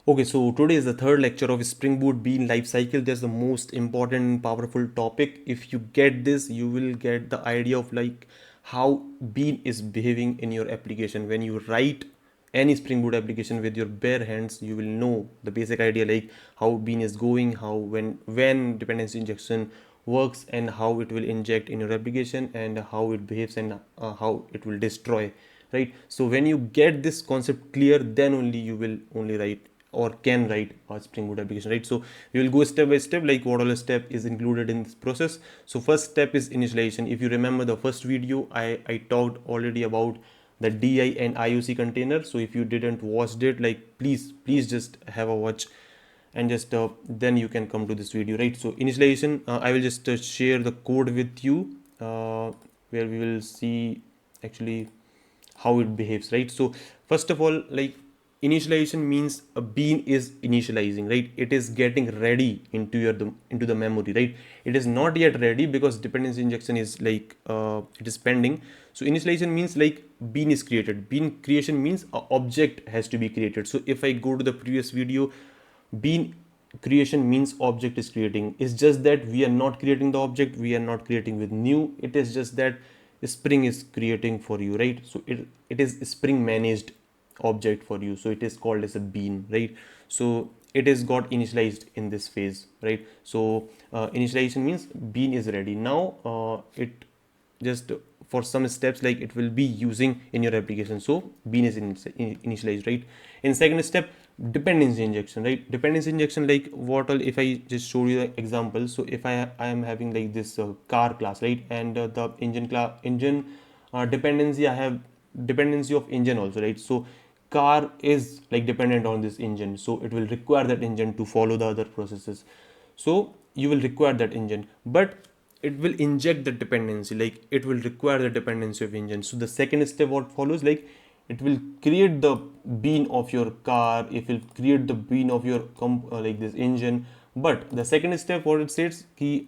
Okay, so today is the third lecture of Spring Boot Bean Lifecycle. That's the most important and powerful topic. If you get this, you will get the idea of like how Bean is behaving in your application. When you write any Spring Boot application with your bare hands, you will know the basic idea like how Bean is going, how when dependency injection works, and how it will inject in your application, and how it behaves, and how it will destroy, right? So when you get this concept clear, then only you will only write or can write a Spring Boot application, right? So we will go step by step, like what all step is included in this process. So first step is initialization. If you remember the first video, I talked already about the DI and IOC container. So if you didn't watch it, like please just have a watch, and just then you can come to this video, right? So initialization, I will just share the code with you, where we will see actually how it behaves, right? So first of all, like initialization means a bean is initializing, right? It is getting ready into into the memory, right? It is not yet ready because dependency injection is like it is pending. So initialization means like bean is created. Bean creation means a object has to be created. So if I go to the previous video, bean creation means object is creating. It's just that we are not creating the object, we are not creating with new. It is just that Spring is creating for you, right? So it is Spring managed object for you, so it is called as a bean, right? So it is got initialized in this phase, right? So initialization means bean is ready now. It just for some steps like it will be using in your application, so bean is initialized, right? In second step, dependency injection, right? Dependency injection, like what all, if I just show you the example. So if I am having like this car class, right? And the engine dependency, I have dependency of engine also, right? So car is like dependent on this engine, so it will require that engine to follow the other processes. So you will require that engine, but it will inject the dependency, like it will require the dependency of engine. So the second step what follows, like it will create the bean of your car, it will create the bean of your like this engine. But the second step what it says ki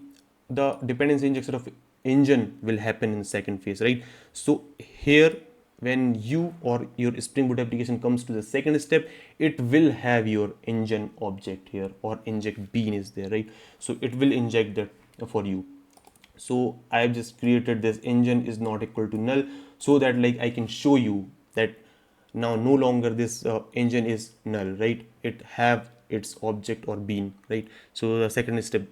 the dependency injection of engine will happen in the second phase, right? So here when you or your Spring Boot application comes to the second step, it will have your engine object here, or inject bean is there, right? So it will inject that for you. So I have just created this engine is not equal to null, so that like I can show you that now no longer this engine is null, right? It have its object or bean, right? So the second step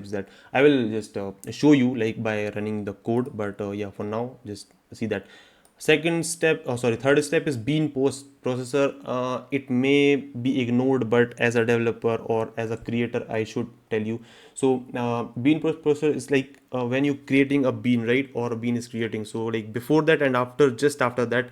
is that I will just show you like by running the code, but yeah, for now just see that. Second step, oh sorry, third step is bean post processor. It may be ignored, but as a developer or as a creator I should tell you. So bean post processor is like when you creating a bean, right? Or a bean is creating, so like before that and after, just after that,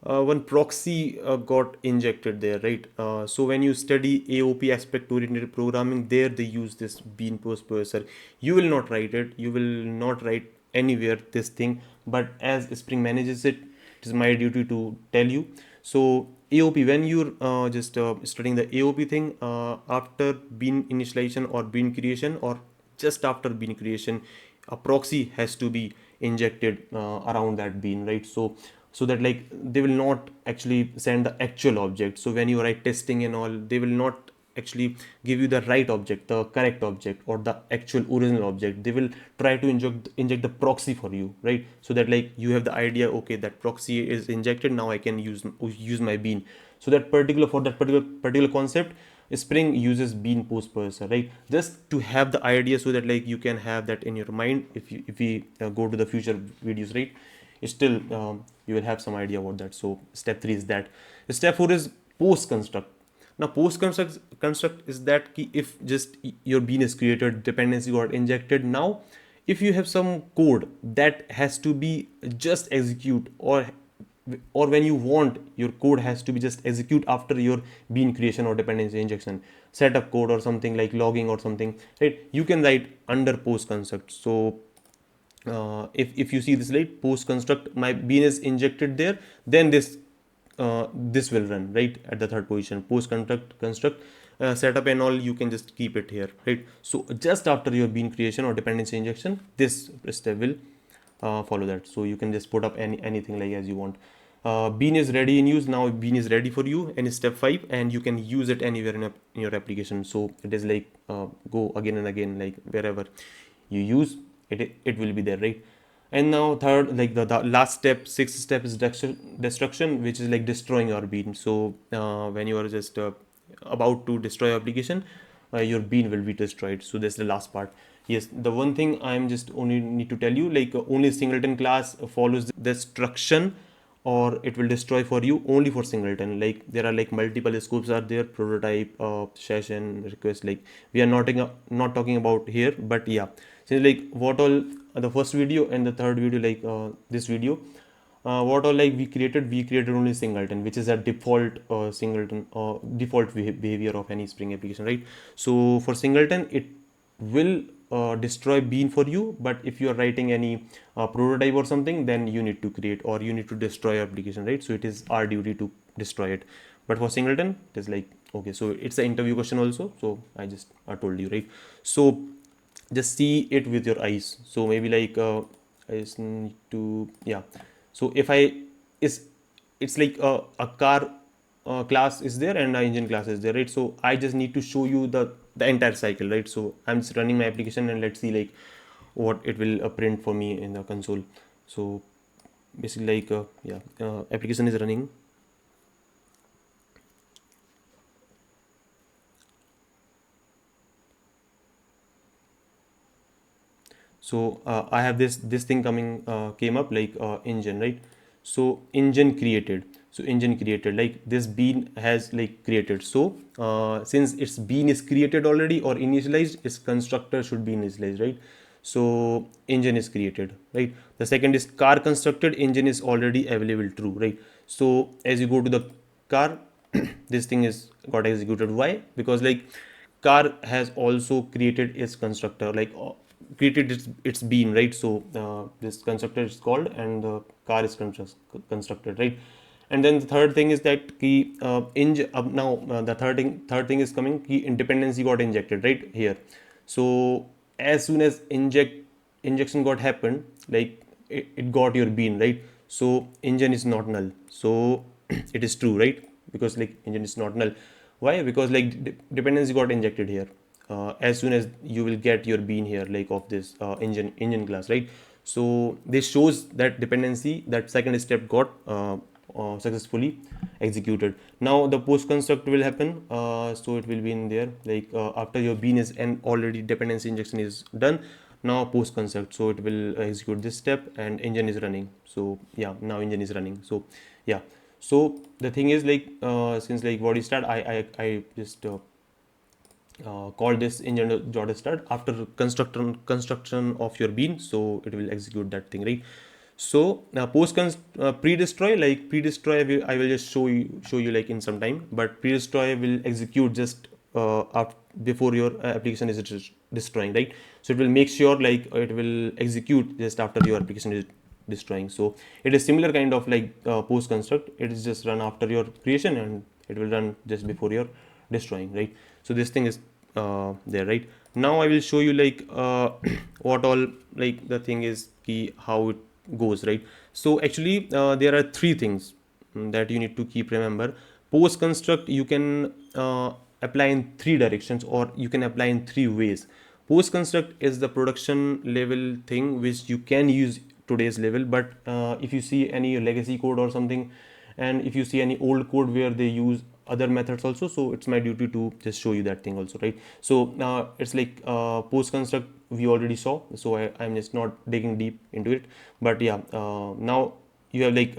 one proxy got injected there, right? So when you study AOP, aspect oriented programming, there they use this bean post processor. You will not write it, you will not write anywhere this thing, but as Spring manages it, it is my duty to tell you. So AOP, when you're just studying the AOP thing, after bean initialization or bean creation, or just after bean creation, a proxy has to be injected around that bean, right? So that like they will not actually send the actual object. So when you write testing and all, they will not actually give you the right object, the correct object, or the actual original object. They will try to inject the proxy for you, right? So that like you have the idea, okay, that proxy is injected, now I can use my bean. So that particular, for that particular concept, Spring uses bean post processor, right? Just to have the idea, so that like you can have that in your mind if we go to the future videos, right? Still you will have some idea about that. So step 3 is that. Step 4 is post construct. Now post construct is that key, if just your bean is created, dependency got injected. Now if you have some code that has to be just execute, or when you want your code has to be just execute after your bean creation or dependency injection, setup code or something like logging or something, right? You can write under post construct. So if you see this, right, post construct, my bean is injected there, then this will run right at the third position. Post construct setup and all, you can just keep it here, right? So just after your bean creation or dependency injection, this step will follow that. So you can just put up anything like as you want. Bean is ready in use. Now Bean is ready for you in step 5, and you can use it anywhere in your application. So it is like go again and again, like wherever you use it, it will be there, right? And now third, like the last step, sixth step is destruction, which is like destroying your bean. So when you are just about to destroy your application, your bean will be destroyed. So that's the last part. Yes, the one thing I'm just only need to tell you, like only singleton class follows destruction, or it will destroy for you only for singleton. Like there are like multiple scopes are there, prototype, session, request. Like we are not talking about here, but yeah, so like what all the first video and the third video, like this video, what all like we created only singleton, which is a default singleton default behavior of any Spring application, right? So for singleton it will destroy bean for you, but if you are writing any prototype or something, then you need to create or you need to destroy your application, right? So it is our duty to destroy it. But for singleton it is like, okay, so it's an interview question also, so I told you, right? So just see it with your eyes. So maybe like I just need to, yeah. So if I is it's like a car class is there and an engine class is there, right? So I just need to show you the entire cycle, right? So I'm just running my application and let's see like what it will print for me in the console. So basically like yeah, application is running. So I have this thing coming came up like engine, right? So engine created like this bean has like created. So since its bean is created already or initialized, its constructor should be initialized, right? So engine is created, right? The second is car constructed, engine is already available, true, right? So as you go to the car, this thing is got executed. Why? Because like car has also created its constructor, like created its bean, right? So this constructor is called and the car is constructed, right? And then the third thing is that key now the third thing is coming, key dependency got injected right here. So as soon as injection got happened, like it got your bean, right? So engine is not null, so it is true, right? Because like engine is not null. Why? Because like dependency got injected here as soon as you will get your bean here, like of this engine class, right? So this shows that dependency, that second step got successfully executed. Now the post construct will happen, so it will be in there like after your bean is and already dependency injection is done. Now post construct, so it will execute this step and engine is running. So yeah, now engine is running. So yeah, so the thing is like since like body start, I just call this engine dot start after construction of your bean, so it will execute that thing, right? So now PreDestroy, like PreDestroy I will just show you like in some time, but PreDestroy will execute just before your application is destroying, right? So it will make sure like it will execute just after your application is destroying. So it is similar kind of like post construct, it is just run after your creation and it will run just before your destroying, right? So this thing is there, right? Now I will show you like what all like the thing is key how it goes, right? So actually there are three things that you need to keep remember. Post construct you can apply in three directions or you can apply in three ways. Post construct is the production level thing which you can use today's level, but if you see any legacy code or something, and if you see any old code where they use other methods also, so it's my duty to just show you that thing also, right? So it's like post construct we already saw, so I'm just not digging deep into it. But yeah, now you have like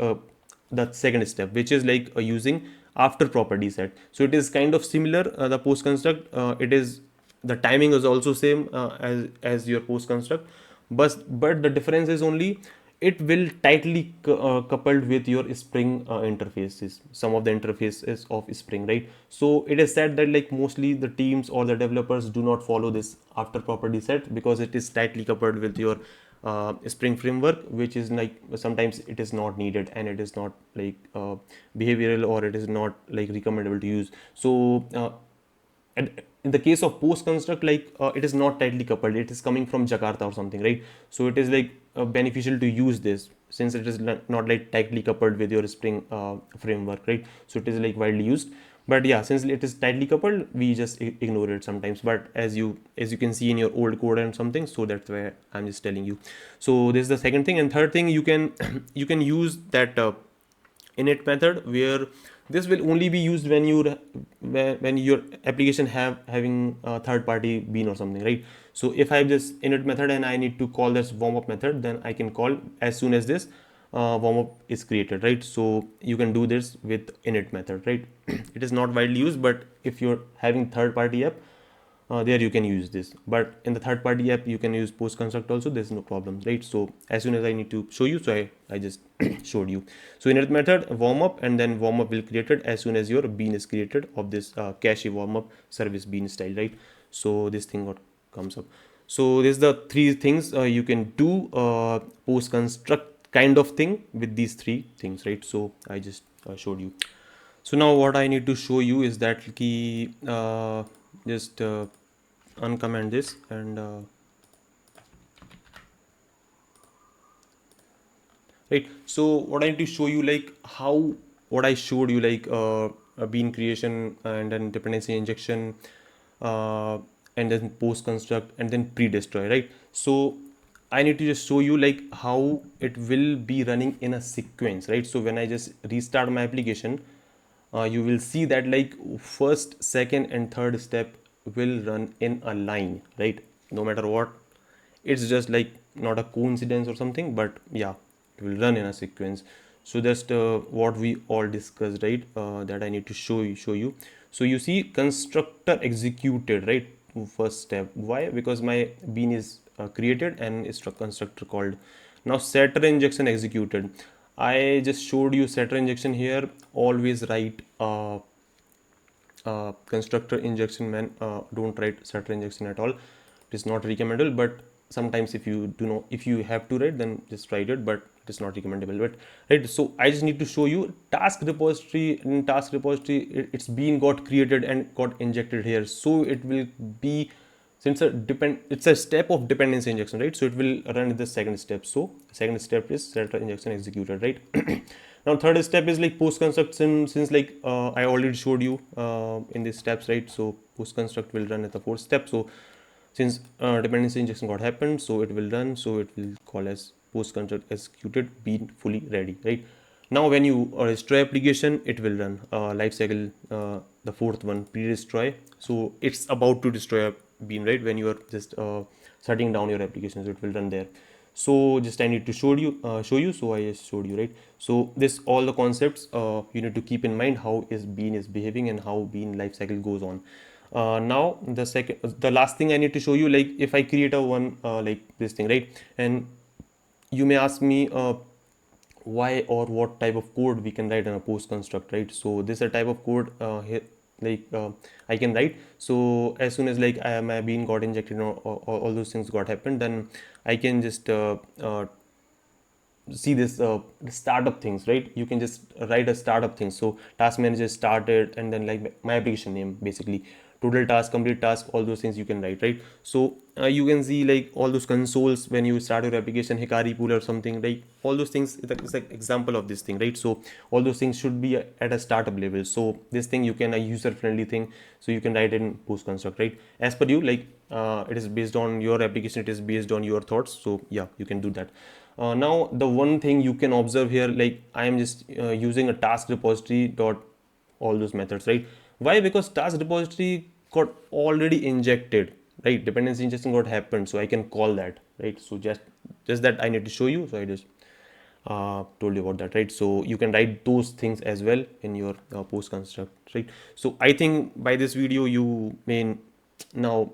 the second step, which is like using after property set. So it is kind of similar, the post construct, it is the timing is also same as your post construct, but the difference is only it will tightly coupled with your Spring interfaces, some of the interfaces of Spring, right? So it is said that like mostly the teams or the developers do not follow this after property set because it is tightly coupled with your Spring framework, which is like sometimes it is not needed and it is not like behavioral or it is not like recommendable to use. So and in the case of PostConstruct, like it is not tightly coupled. It is coming from Jakarta or something, right? So it is like beneficial to use this since it is not like tightly coupled with your Spring framework, right? So it is like widely used. But yeah, since it is tightly coupled, we just ignore it sometimes. But as you can see in your old code and something, so that's why I'm just telling you. So this is the second thing, and third thing, you can you can use that init method, where this will only be used when when your application having a third party bean or something, right? So if I have this init method and I need to call this warm up method, then I can call as soon as this warm up is created, right? So you can do this with init method, right? It is not widely used, but if you're having third party app, there you can use this. But in the third party app you can use PostConstruct also, there's no problem, right? So as soon as I need to show you, so I just showed you. So init method, warm up, and then warm up will created as soon as your bean is created of this cache warm up service bean style, right? So this thing what comes up. So this is the three things you can do PostConstruct kind of thing with these three things, right? So I just showed you. So now what I need to show you is that key just uncomment this and right. So what I need to show you, like how what I showed you, like a bean creation and then dependency injection and then PostConstruct and then PreDestroy, right? So I need to just show you like how it will be running in a sequence, right? So when I just restart my application, you will see that like first, second, and third step will run in a line, right? No matter what, it's just like not a coincidence or something, but yeah, it will run in a sequence. So that's what we all discussed, right? That I need to show you. So you see constructor executed, right? First step. Why? Because my bean is created and it's a constructor called. Now setter injection executed. I just showed you setter injection here. Always write constructor injection, man. Don't write setter injection at all. It is not recommendable, but sometimes if you do not, if you have to write, then just write it, but it is not recommendable. But right, so I just need to show you task repository. In task repository, it's been got created and got injected here, so it will be, since it's a step of dependency injection, right? So it will run the second step. So second step is setter injection executed, right? Now third step is like PostConstruct, since like I already showed you in these steps, right? So PostConstruct will run at the fourth step. So since dependency injection got happened, so it will run, so it will call as PostConstruct executed bean fully ready, right? Now when you destroy application, it will run lifecycle, the fourth one, PreDestroy. So it's about to destroy a bean, right? When you are just shutting down your application, so it will run there. So just I need to show you, so I just showed you, right? So this all the concepts you need to keep in mind, how is bean is behaving and how bean lifecycle goes on. Now the last thing I need to show you, like if I create a one like this thing, right? And you may ask me why or what type of code we can write in a PostConstruct, right? So this is a type of code here, like I can write. So as soon as like my bean got injected, all those things got happened, then I can just see this startup things, right? You can just write a startup thing. So task manager started, and then like my application name, basically total task, complete task, all those things you can write, right? So you can see like all those consoles when you start your application, Hikari pool or something, like all those things. It's like example of this thing, right? So all those things should be at a startup level. So this thing you can a user friendly thing, so you can write it in PostConstruct, right? As per you, like it is based on your application, it is based on your thoughts. So yeah, you can do that. Now the one thing you can observe here, like I am just using a task repository dot all those methods, right? Why? Because task repository got already injected, right? Dependency injection got happened, so I can call that, right? So just that I need to show you, so I just told you about that, right? So you can write those things as well in your PostConstruct, right? So I think by this video you may now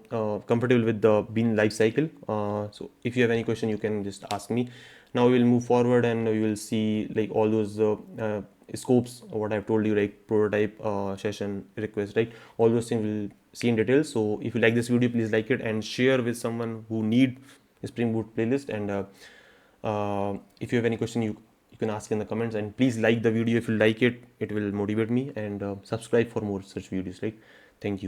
comfortable with the bean life cycle. So if you have any question, you can just ask me. Now we will move forward and we will see like all those scopes, what I've told you, like prototype, session, request, right? All those things we'll see in detail. So if you like this video, please like it and share with someone who need a Spring Boot playlist. And if you have any question, you can ask in the comments, and please like the video. If you like it, it will motivate me, and subscribe for more such videos, right? Thank you.